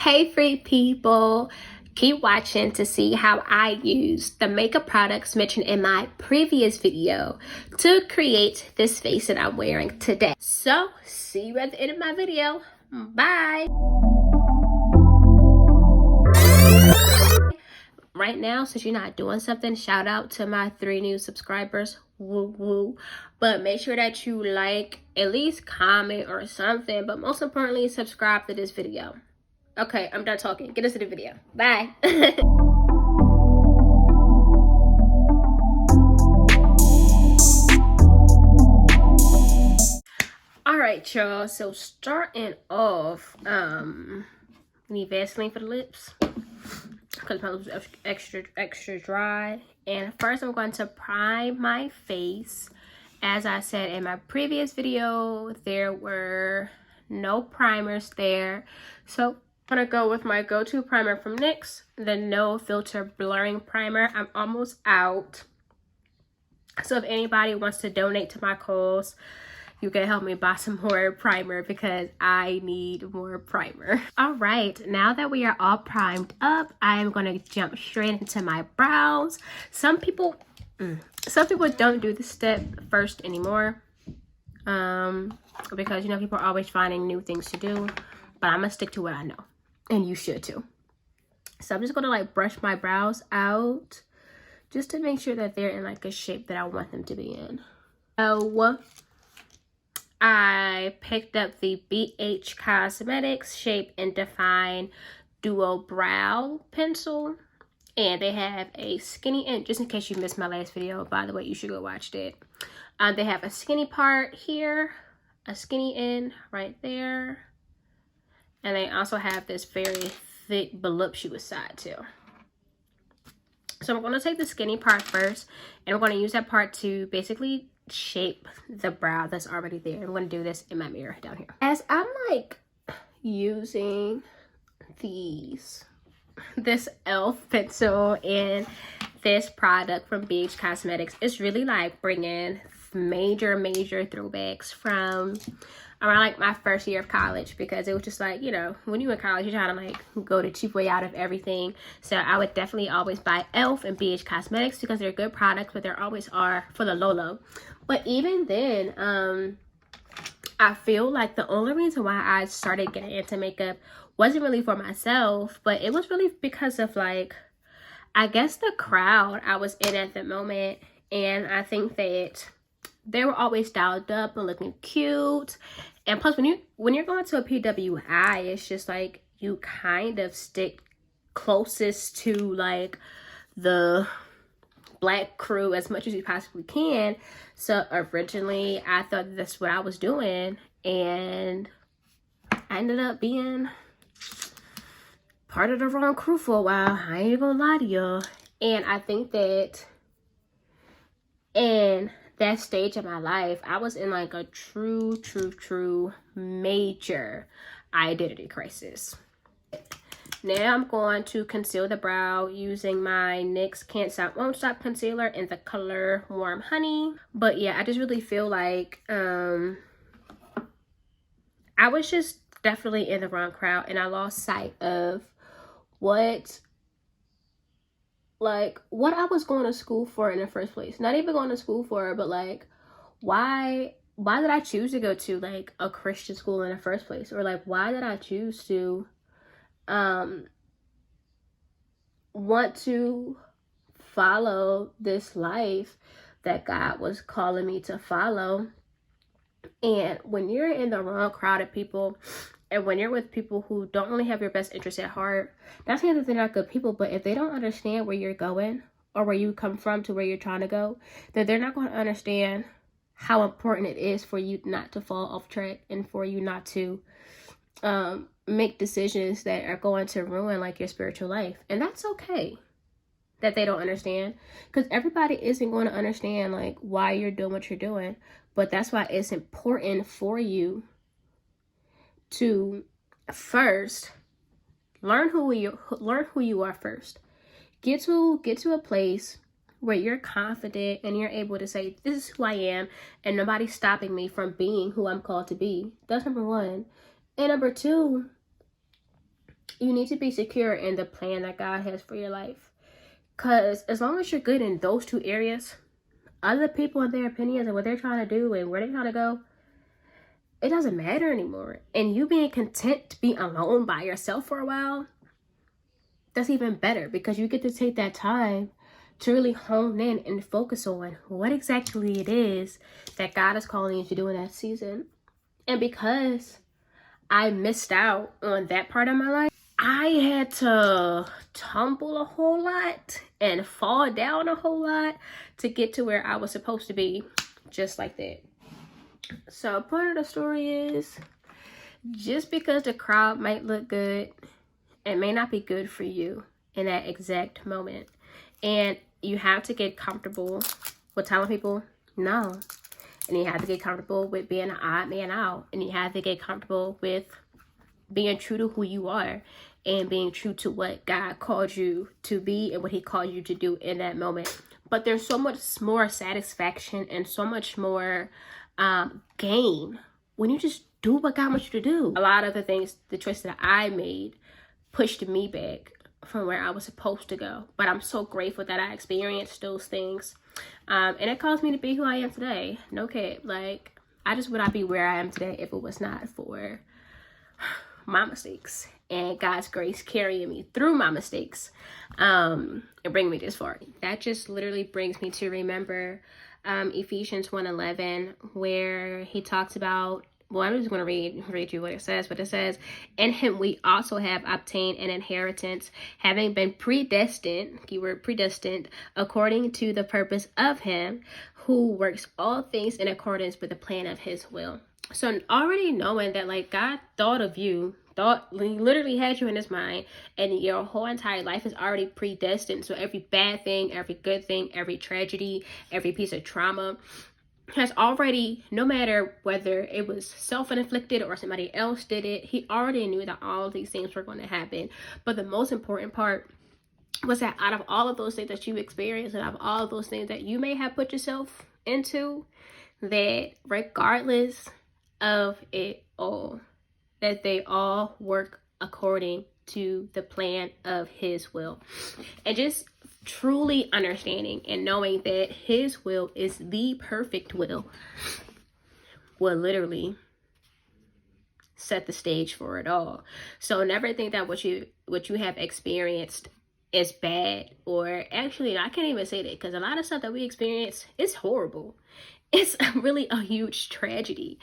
Hey free people, keep watching to see how I use the makeup products mentioned in my previous video to create this face that I'm wearing today. So see you at the end of my video. Bye. Right now, since you're not doing something, shout out to my 3 new subscribers. Woo woo. But make sure that you like, at least comment or something, but most importantly, subscribe to this video. Okay, I'm done talking. Get into the video. Bye. All right, y'all. So starting off, need Vaseline for the lips because my lips are extra dry. And first, I'm going to prime my face. As I said in my previous video, there were no primers there, so I'm gonna go with my go-to primer from NYX, the No Filter Blurring Primer. I'm almost out, so if anybody wants to donate to my cause, you can help me buy some more primer because I need more primer. All right, now that we are all primed up, I am gonna jump straight into my brows. Some people don't do this step first anymore, because people are always finding new things to do, but I'm gonna stick to what I know. And you should too. So I'm just gonna like brush my brows out just to make sure that they're in like a shape that I want them to be in. So I picked up the BH Cosmetics Shape and Define Duo Brow Pencil. And they have a skinny end, just in case you missed my last video, by the way, you should go watch it. They have a skinny part here, a skinny end right there. And they also have this very thick voluptuous side too. So I'm going to take the skinny part first, and I'm going to use that part to basically shape the brow that's already there. I'm going to do this in my mirror down here. As I'm like using this e.l.f. pencil and this product from BH Cosmetics, it's really like bringing major throwbacks from around like my first year of college, because it was just like, when you in college, you're trying to like go the cheap way out of everything. So I would definitely always buy e.l.f. and BH Cosmetics because they're good products, but there always are for the low. But even then, I feel like the only reason why I started getting into makeup wasn't really for myself, but it was really because of like, I guess the crowd I was in at the moment. And I think that they were always styled up and looking cute. And plus, when you're going to a PWI, it's just like you kind of stick closest to like the black crew as much as you possibly can. So originally I thought that's what I was doing, and I ended up being part of the wrong crew for a while. I ain't gonna lie to y'all. And I think that in that stage of my life, I was in like a true major identity crisis. Now I'm going to conceal the brow using my NYX Can't Stop Won't Stop concealer in the color Warm Honey. But yeah, I just really feel like I was just definitely in the wrong crowd, and I lost sight of what I was going to school for in the first place. Not even going to school for, but like, why did I choose to go to like a Christian school in the first place? Or like, why did I choose to want to follow this life that God was calling me to follow? And when you're in the wrong crowd of people, and when you're with people who don't really have your best interest at heart, not saying that they're not good people, but if they don't understand where you're going or where you come from to where you're trying to go, then they're not going to understand how important it is for you not to fall off track and for you not to make decisions that are going to ruin like your spiritual life. And that's okay that they don't understand, because everybody isn't going to understand like why you're doing what you're doing. But that's why it's important for you to first learn who you are first. Get to a place where you're confident and you're able to say, this is who I am, and nobody's stopping me from being who I'm called to be. That's number one. And number two, You need to be secure in the plan that God has for your life. Because as long as you're good in those two areas, other people and their opinions and what they're trying to do and where they're trying to go, it doesn't matter anymore. And you being content to be alone by yourself for a while, that's even better, because you get to take that time to really hone in and focus on what exactly it is that God is calling you to do in that season. And because I missed out on that part of my life, I had to tumble a whole lot and fall down a whole lot to get to where I was supposed to be, just like that. So part of the story is, just because the crowd might look good, it may not be good for you in that exact moment. And you have to get comfortable with telling people no. And you have to get comfortable with being an odd man out. And you have to get comfortable with being true to who you are and being true to what God called you to be and what he called you to do in that moment. But there's so much more satisfaction and so much more gain when you just do what God wants you to do. A lot of the things, the choices that I made pushed me back from where I was supposed to go. But I'm so grateful that I experienced those things. And it caused me to be who I am today. No cap. Like, I just would not be where I am today if it was not for my mistakes and God's grace carrying me through my mistakes and bringing me this far. That just literally brings me to remember Ephesians 1:11, where he talks about, well, I'm just going to read you what it says. But it says, in him we also have obtained an inheritance, having been predestined, keyword predestined, according to the purpose of him who works all things in accordance with the plan of his will. So already knowing that, like, God thought of you, he literally had you in his mind, and your whole entire life is already predestined. So every bad thing, every good thing, every tragedy, every piece of trauma has already, no matter whether it was self-inflicted or somebody else did it, he already knew that all of these things were going to happen. But the most important part was that out of all of those things that you experienced, and out of all of those things that you may have put yourself into, that regardless of it all, that they all work according to the plan of his will. And just truly understanding and knowing that his will is the perfect will literally set the stage for it all. So never think that what you have experienced is bad, or actually, I can't even say that, because a lot of stuff that we experience is horrible. It's really a huge tragedy.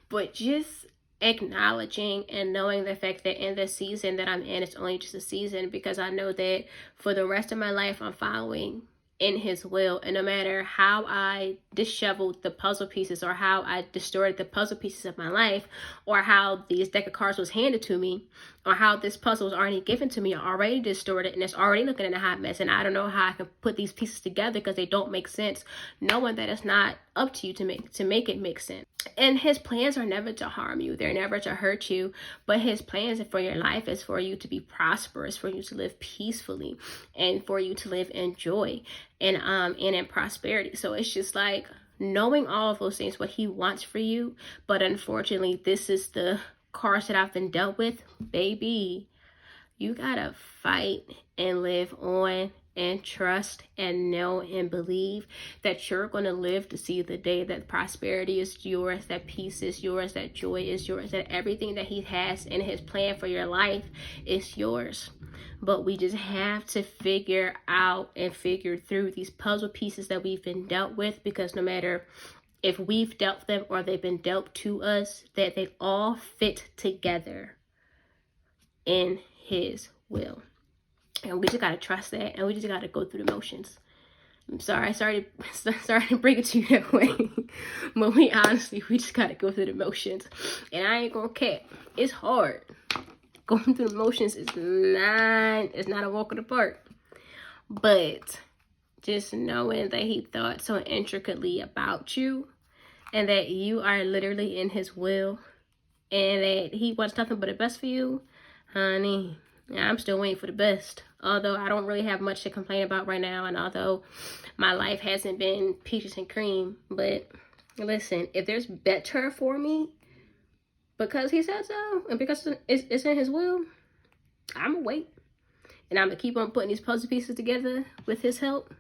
But just acknowledging and knowing the fact that in the season that I'm in, it's only just a season, because I know that for the rest of my life I'm following in his will. And no matter how I disheveled the puzzle pieces, or how I distorted the puzzle pieces of my life, or how these deck of cards was handed to me, or how this puzzle was already given to me, already distorted, and it's already looking in a hot mess, and I don't know how I can put these pieces together because they don't make sense, knowing that it's not up to you to make it make sense. And his plans are never to harm you. They're never to hurt you. But his plans for your life is for you to be prosperous, for you to live peacefully, and for you to live in joy and in prosperity. So it's just like knowing all of those things, what he wants for you. But unfortunately, this is the cards that I've been dealt with. Baby, you gotta fight and live on and trust and know and believe that you're going to live to see the day that prosperity is yours, that peace is yours, that joy is yours, that everything that he has in his plan for your life is yours. But we just have to figure out and figure through these puzzle pieces that we've been dealt with, because no matter if we've dealt them or they've been dealt to us, that they all fit together in his will. And we just got to trust that, and we just got to go through the motions. I'm sorry to bring it to you that way. But we just got to go through the motions. And I ain't gonna care. It's hard. Going through the motions is not a walk in the park. But just knowing that he thought so intricately about you, and that you are literally in his will, and that he wants nothing but the best for you, honey. I'm still waiting for the best. Although I don't really have much to complain about right now, and although my life hasn't been peaches and cream, but listen, if there's better for me, because he said so, and because it's in his will, I'm gonna wait. And I'm gonna keep on putting these puzzle pieces together with his help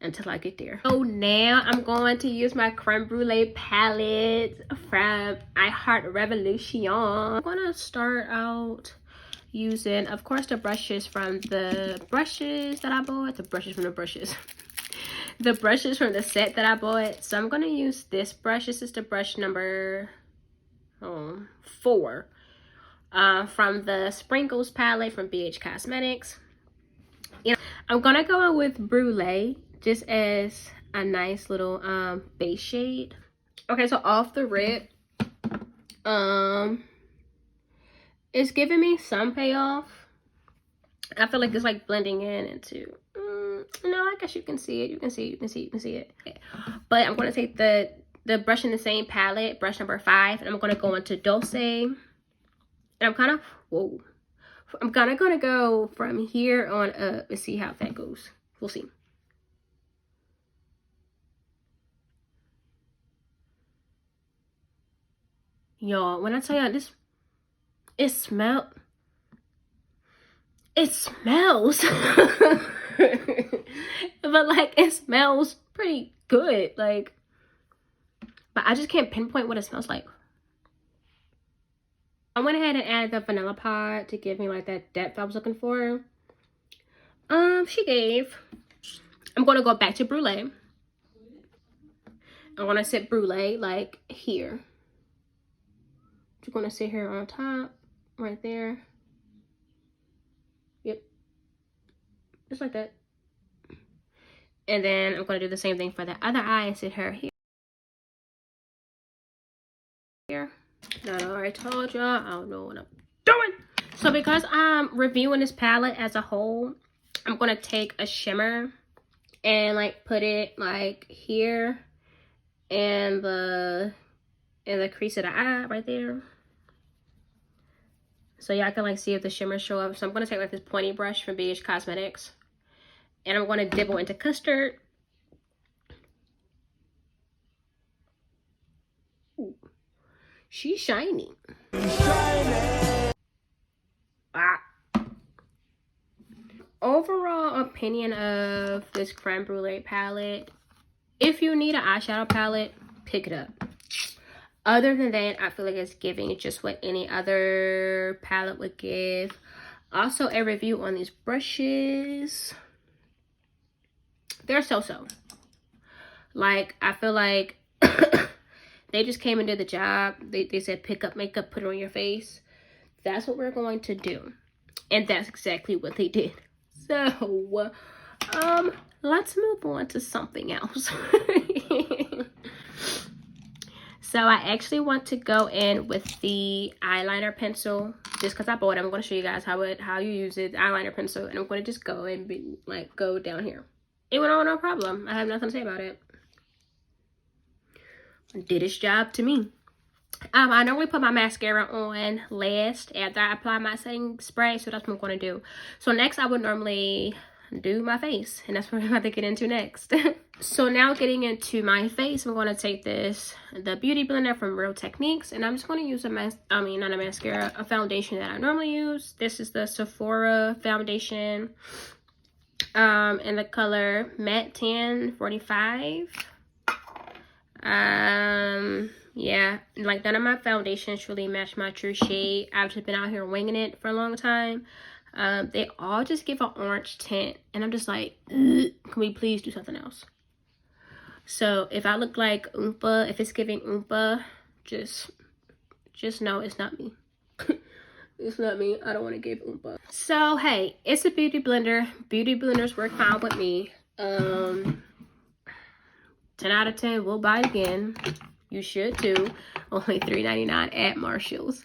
until I get there. So now I'm going to use my Creme Brûlée palette from I Heart Revolution. I'm gonna start out using, of course, the brushes from the brushes that I bought. The brushes from the brushes. The brushes from the set that I bought. So I'm gonna use this brush. This is the brush number 4. From the Sprinkles palette from BH Cosmetics. You know, I'm gonna go in with Brûlée just as a nice little base shade. Okay, so off the rip, it's giving me some payoff. I feel like it's like blending in into no, I guess you can see it. You can see it. Okay. But I'm gonna take the brush in the same palette, brush number 5, and I'm gonna go into Dulce. And I'm kind of I'm kind of gonna go from here on up and see how that goes. We'll see. Y'all, when I tell y'all this, it smells. But like, it smells pretty good. Like, but I just can't pinpoint what it smells like. I went ahead and added the vanilla pod to give me like that depth I was looking for. She gave. I'm gonna go back to Brûlée. I want to sit Brûlée like here. Just gonna sit here on top, right there. Yep, just like that. And then I'm gonna do the same thing for the other eye and sit her here. Now, I already told y'all I don't know what I'm doing. So because I'm reviewing this palette as a whole, I'm gonna take a shimmer and like put it like here and the crease of the eye right there, so y'all can like see if the shimmers show up. So I'm gonna take like this pointy brush from BH Cosmetics, and I'm gonna dibble into custard. Ooh, she's shiny. Overall opinion of this Creme Brûlée palette: if you need an eyeshadow palette, pick it up. Other than that, I feel like it's giving just what any other palette would give. Also, a review on these brushes. They're so-so. Like, I feel like they just came and did the job. They said, pick up makeup, put it on your face. That's what we're going to do. And that's exactly what they did. So, let's move on to something else. So I actually want to go in with the eyeliner pencil, just because I bought it. I'm going to show you guys how you use it, the eyeliner pencil, and I'm going to just go and go down here. It went on no problem. I have nothing to say about it. It did its job to me. I normally put my mascara on last after I apply my setting spray, so that's what I'm going to do. So next I would normally do my face, and that's what I'm about to get into next. So now getting into my face, I'm going to take the beauty blender from Real Techniques, and I'm just going to use a foundation that I normally use. This is the Sephora foundation in the color Matte Tan 45. Yeah, like none of my foundations really match my true shade. I've just been out here winging it for a long time. They all just give an orange tint, and I'm just like, can we please do something else? So if I look like Oompa, if it's giving Oompa, just know it's not me. It's not me. I don't want to give Oompa. So hey, it's a beauty blender. Beauty blenders work fine with me. 10 out of 10. We'll buy it again. You should too. Only $3.99 at Marshall's.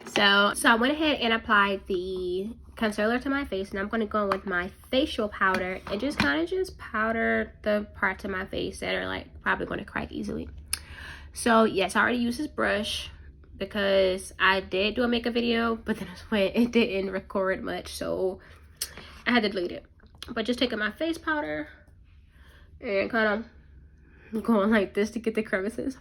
So I went ahead and applied the concealer to my face, and I'm going to go with my facial powder and just kind of just powder the parts of my face that are like probably going to crack easily. So yes, I already used this brush because I did do a makeup video, but then it didn't record much, so I had to delete it. But just taking my face powder and kind of going like this to get the crevices.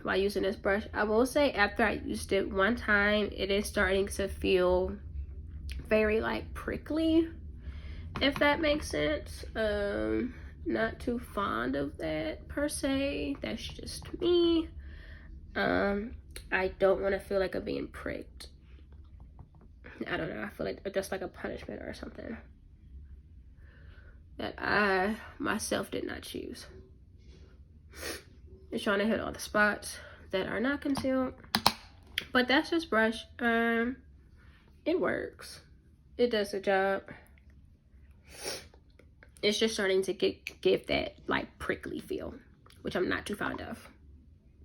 while using this brush. I will say after I used it one time, it is starting to feel very like prickly, if that makes sense. Not too fond of that per se. That's just me. I don't want to feel like I'm being pricked. I don't know, I feel like that's like a punishment or something that I myself did not choose. Just trying to hit all the spots that are not concealed. But that's this brush. It works. It does the job. It's just starting to give that like prickly feel, which I'm not too fond of.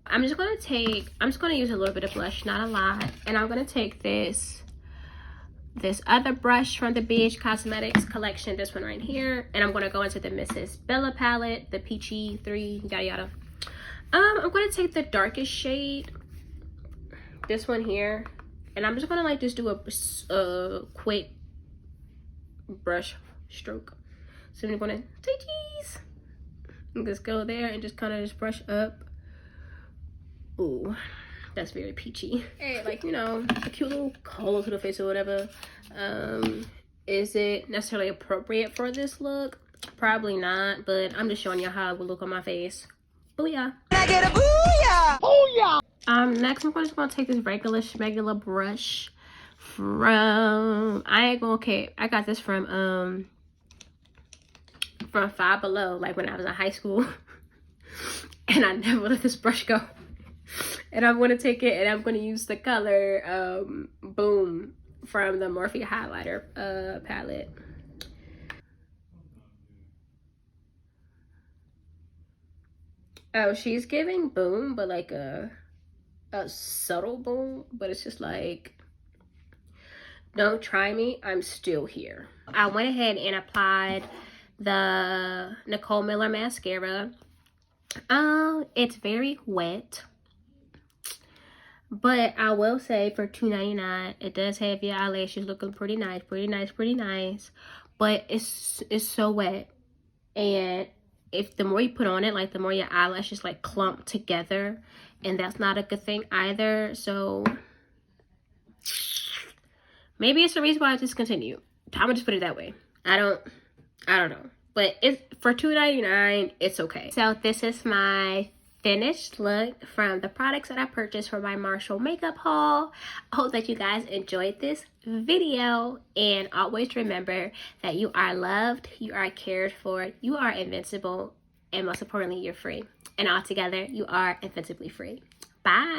I'm just gonna use a little bit of blush, not a lot, and I'm gonna take this other brush from the BH Cosmetics collection, this one right here, and I'm gonna go into the Mrs. Bella palette, the Peachy 3 yada yada. I'm gonna take the darkest shade, this one here, and I'm just gonna like just do a quick brush stroke. So I'm gonna say cheese and just go there and just kind of just brush up. Ooh, that's very peachy. Hey, like, you know, a cute little color to the face or whatever. Is it necessarily appropriate for this look? Probably not, but I'm just showing you how it would look on my face. Booyah! I get a booyah! Booyah! Next I'm just gonna take this regular schmegular brush from I got this from Five Below, like when I was in high school. And I never let this brush go. And I'm going to take it and I'm going to use the color Boom from the Morphe Highlighter palette. Oh, she's giving boom, but like a subtle boom, but it's just like, don't try me, I'm still here. I went ahead and applied the Nicole Miller mascara. It's very wet, but I will say for $2.99 it does have your eyelashes looking pretty nice, but it's so wet, and if the more you put on it, like the more your eyelashes like clump together, and that's not a good thing either. So maybe it's the reason why I discontinued. I'm gonna just put it that way. I don't know, but it's for $2.99, it's okay. So this is my finished look from the products that I purchased for my Marshall makeup haul. I hope that you guys enjoyed this video, and always remember that you are loved, you are cared for, you are invincible, and most importantly, you're free. And all together, you are invincibly free. Bye.